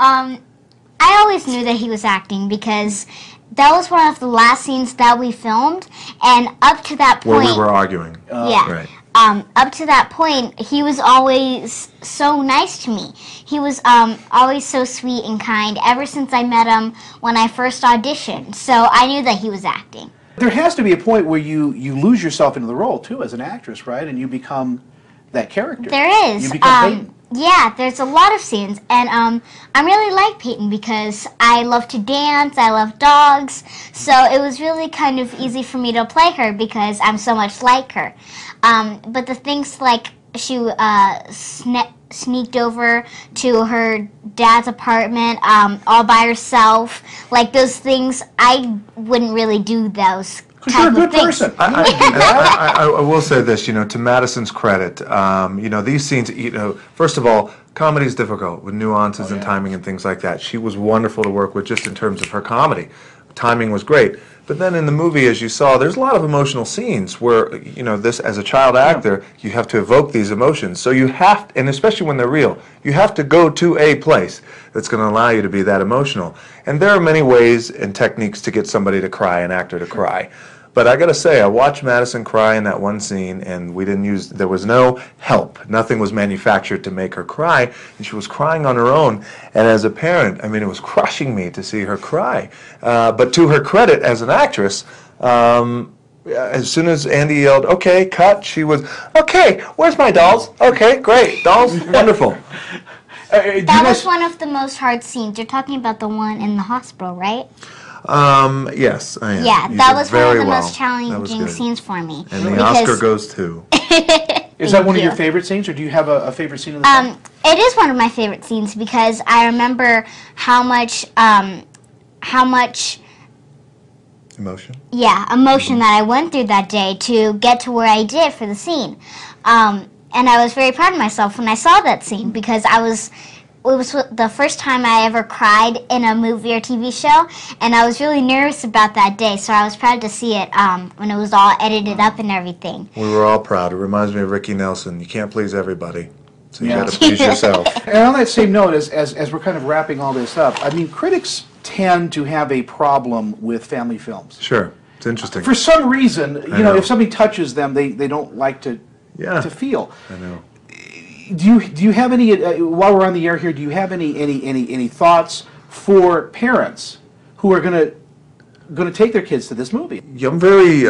I always knew that he was acting because that was one of the last scenes that we filmed, and up to that point, where we were arguing. Yeah. Right. Up to that point, he was always so nice to me. He was always so sweet and kind ever since I met him when I first auditioned. So I knew that he was acting. There has to be a point where you lose yourself into the role, too, as an actress, right? And you become that character. There is. You become Peyton. Yeah, there's a lot of scenes, and I really like Peyton because I love to dance, I love dogs, so it was really kind of easy for me to play her because I'm so much like her. But the things like she sneaked over to her dad's apartment all by herself, like those things, I wouldn't really do those. Because you're a good person. I will say this, to Madison's credit, these scenes, first of all, comedy is difficult with nuances and timing and things like that. She was wonderful to work with just in terms of her comedy. Timing was great. But then in the movie, as you saw, there's a lot of emotional scenes where, this, as a child actor, you have to evoke these emotions. So you have, and especially when they're real, you have to go to a place that's going to allow you to be that emotional. And there are many ways and techniques to get somebody to cry, an actor to cry. But I got to say, I watched Madison cry in that one scene, and there was no help. Nothing was manufactured to make her cry, and she was crying on her own. And as a parent, it was crushing me to see her cry. But to her credit as an actress, as soon as Andy yelled, "Okay, cut," she was, "Okay, where's my dolls? Okay, great, dolls, wonderful." That was one of the most hard scenes. You're talking about the one in the hospital, right? Yes, I am. Yeah, that was one of the most challenging scenes for me. And the Oscar goes to. Is that one of your favorite scenes, or do you have a favorite scene in the film? It is one of my favorite scenes because I remember how much Emotion? Yeah, emotion that I went through that day to get to where I did for the scene. And I was very proud of myself when I saw that scene because it was the first time I ever cried in a movie or TV show, and I was really nervous about that day, so I was proud to see it when it was all edited up and everything. We were all proud. It reminds me of Ricky Nelson. You can't please everybody, so you got to please yourself. And on that same note, as we're kind of wrapping all this up, critics tend to have a problem with family films. Sure. It's interesting. For some reason, if somebody touches them, they don't like to feel. I know. Do you have any, while we're on the air here, do you have any thoughts for parents who are going to take their kids to this movie? Yeah, I'm very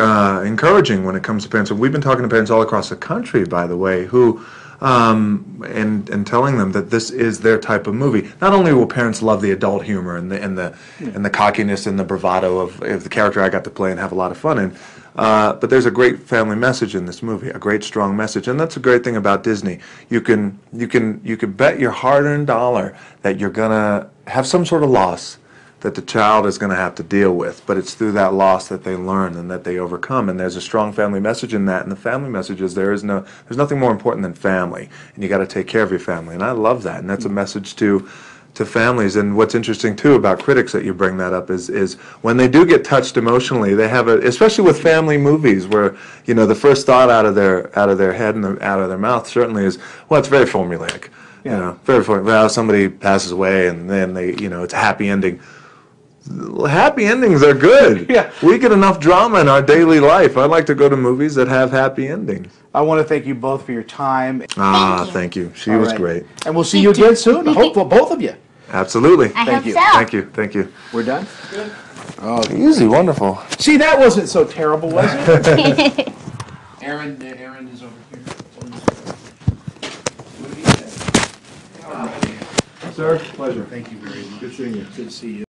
encouraging when it comes to parents. And we've been talking to parents all across the country, by the way, who and telling them that this is their type of movie. Not only will parents love the adult humor and the cockiness and the bravado of the character I got to play and have a lot of fun in, but there's a great family message in this movie, a great strong message, and that's a great thing about Disney. You can bet your hard-earned dollar that you're gonna have some sort of loss that the child is going to have to deal with, but it's through that loss that they learn and that they overcome, and there's a strong family message in that, and the family message is there's nothing more important than family, and you got to take care of your family, and I love that, and that's a message to families. And what's interesting too about critics that you bring that up is when they do get touched emotionally, they have especially with family movies where the first thought out of their head and out of their mouth certainly is, well, it's very formulaic. Very formulaic. Well, somebody passes away and then it's a happy ending. Happy endings are good. Yeah. We get enough drama in our daily life. I like to go to movies that have happy endings. I want to thank you both for your time. Thank you. She was great. And we'll see you again soon. Hopefully, both of you. Absolutely. I hope so. Thank you. We're done? Good. Oh, easy, wonderful. See, that wasn't so terrible, was it? Aaron is over here. What do you say? Sir, pleasure. Thank you very much. Good seeing you. Good to see you.